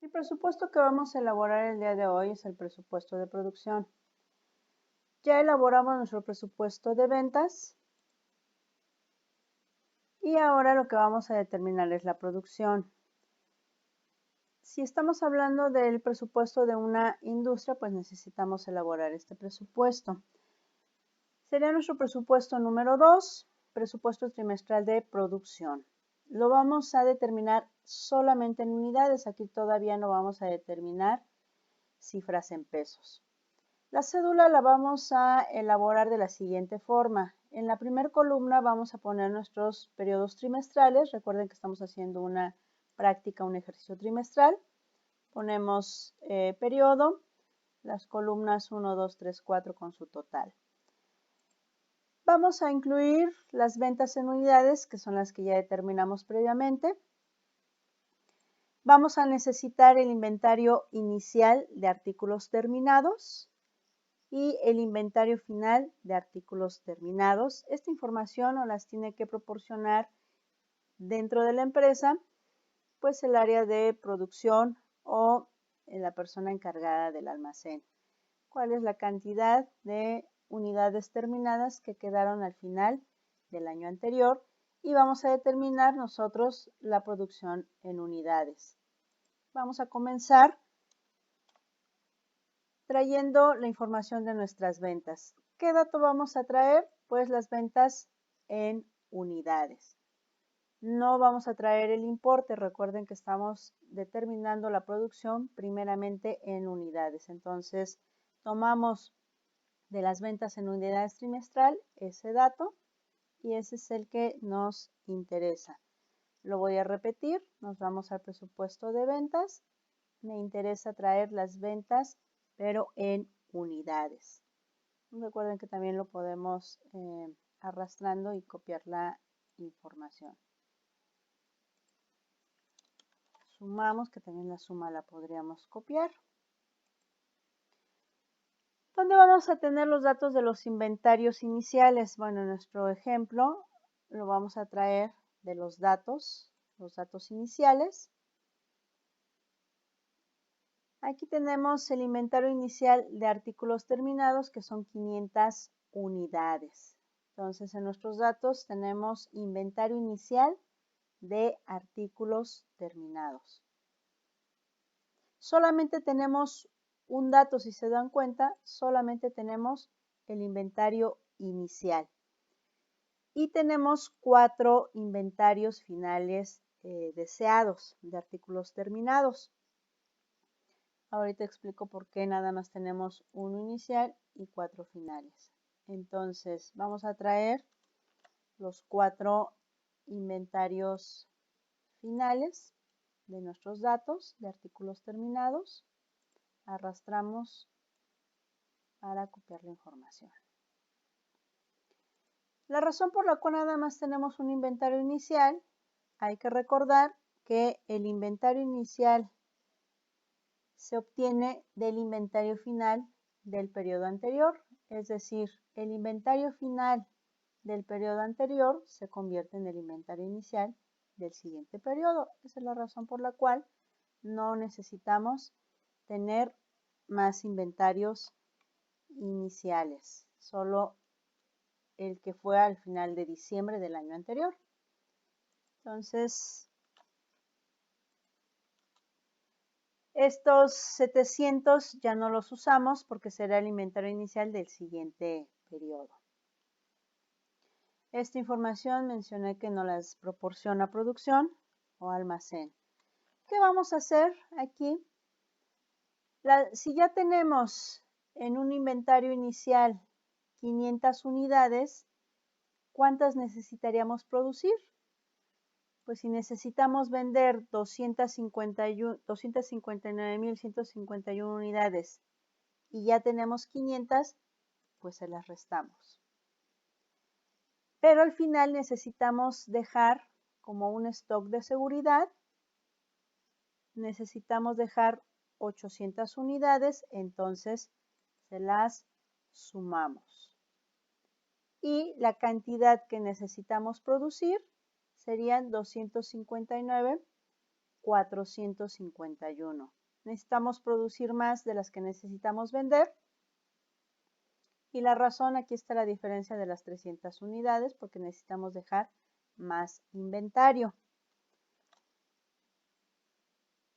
El presupuesto que vamos a elaborar el día de hoy es el presupuesto de producción. Ya elaboramos nuestro presupuesto de ventas y ahora lo que vamos a determinar es la producción. Si estamos hablando del presupuesto de una industria, pues necesitamos elaborar este presupuesto. Sería nuestro presupuesto número 2, presupuesto trimestral de producción. Lo vamos a determinar solamente en unidades. Aquí todavía no vamos a determinar cifras en pesos. La cédula la vamos a elaborar de la siguiente forma. En la primera columna vamos a poner nuestros periodos trimestrales. Recuerden que estamos haciendo una práctica, un ejercicio trimestral. Ponemos periodo, las columnas 1, 2, 3, 4 con su total. Vamos a incluir las ventas en unidades, que son las que ya determinamos previamente. Vamos a necesitar el inventario inicial de artículos terminados y el inventario final de artículos terminados. Esta información nos las tiene que proporcionar dentro de la empresa, pues el área de producción o la persona encargada del almacén. ¿Cuál es la cantidad de unidades terminadas que quedaron al final del año anterior? Y vamos a determinar nosotros la producción en unidades. Vamos a comenzar trayendo la información de nuestras ventas. ¿Qué dato vamos a traer? Pues las ventas en unidades. No vamos a traer el importe. Recuerden que estamos determinando la producción primeramente en unidades. Entonces, tomamos de las ventas en unidades trimestral ese dato y ese es el que nos interesa. Lo voy a repetir. Nos vamos al presupuesto de ventas. Me interesa traer las ventas pero en unidades. Recuerden que también lo podemos arrastrando y copiar la información. Sumamos, que también la suma la podríamos copiar. ¿Dónde vamos a tener los datos de los inventarios iniciales? Bueno, en nuestro ejemplo lo vamos a traer de los datos iniciales. Aquí tenemos el inventario inicial de artículos terminados, que son 500 unidades. Entonces, en nuestros datos tenemos inventario inicial de artículos terminados. Solamente tenemos un dato, si se dan cuenta, solamente tenemos el inventario inicial. Y tenemos 4 inventarios finales deseados de artículos terminados. Ahorita explico por qué nada más tenemos uno inicial y 4 finales. Entonces, vamos a traer los 4 inventarios finales de nuestros datos de artículos terminados. Arrastramos para copiar la información. La razón por la cual nada más tenemos un inventario inicial, hay que recordar que el inventario inicial se obtiene del inventario final del periodo anterior, es decir, el inventario final del periodo anterior se convierte en el inventario inicial del siguiente periodo. Esa es la razón por la cual no necesitamos tener más inventarios iniciales, solo el que fue al final de diciembre del año anterior. Entonces, estos 700 ya no los usamos porque será el inventario inicial del siguiente periodo. Esta información mencioné que nos las proporciona producción o almacén. ¿Qué vamos a hacer aquí? Si ya tenemos en un inventario inicial 500 unidades, ¿cuántas necesitaríamos producir? Pues si necesitamos vender 259.151 unidades y ya tenemos 500, pues se las restamos. Pero al final necesitamos dejar como un stock de seguridad, necesitamos dejar 800 unidades, entonces se las sumamos. Y la cantidad que necesitamos producir serían 259.451. necesitamos producir más de las que necesitamos vender. Y la razón, aquí está la diferencia de las 300 unidades, porque necesitamos dejar más inventario.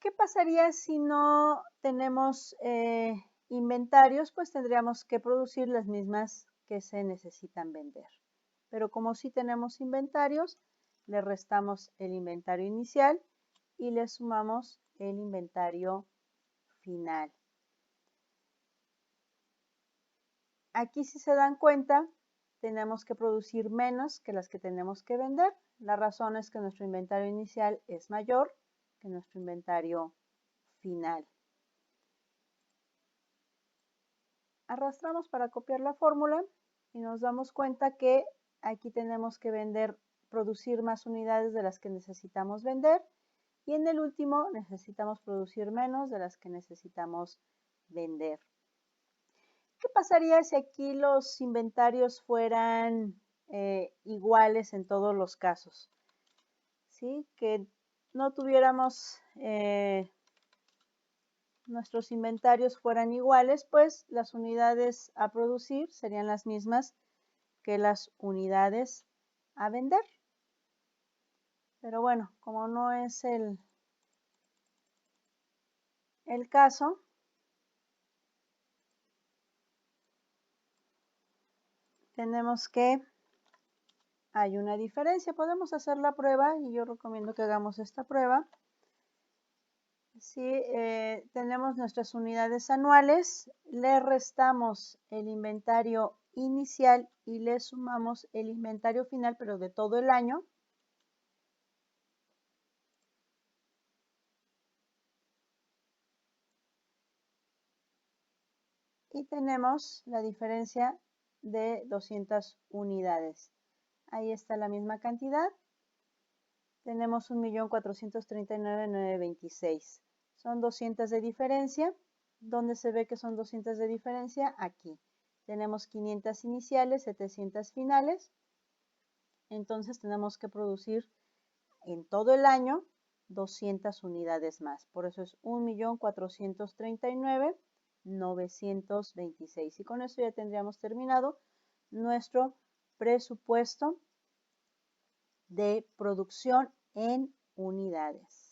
¿Qué pasaría si no tenemos inventarios? Pues tendríamos que producir las mismas que se necesitan vender. Pero como sí tenemos inventarios, le restamos el inventario inicial y le sumamos el inventario final. Aquí, si se dan cuenta, tenemos que producir menos que las que tenemos que vender. La razón es que nuestro inventario inicial es mayor que nuestro inventario final. Arrastramos para copiar la fórmula y nos damos cuenta que aquí tenemos que producir más unidades de las que necesitamos vender, y en el último necesitamos producir menos de las que necesitamos vender. ¿Qué pasaría si aquí los inventarios fueran iguales en todos los casos? ¿Sí? Que no tuviéramos nuestros inventarios fueran iguales, pues las unidades a producir serían las mismas que las unidades a vender. Pero bueno, como no es el caso, tenemos que hay una diferencia. Podemos hacer la prueba y yo recomiendo que hagamos esta prueba. Si tenemos nuestras unidades anuales, le restamos el inventario inicial y le sumamos el inventario final, pero de todo el año. Y tenemos la diferencia de 200 unidades. Ahí está la misma cantidad. Tenemos 1.439.926. Son 200 de diferencia. ¿Dónde se ve que son 200 de diferencia? Aquí. Tenemos 500 iniciales, 700 finales. Entonces tenemos que producir en todo el año 200 unidades más. Por eso es 1.439.926. Y con eso ya tendríamos terminado nuestro presupuesto de producción en unidades.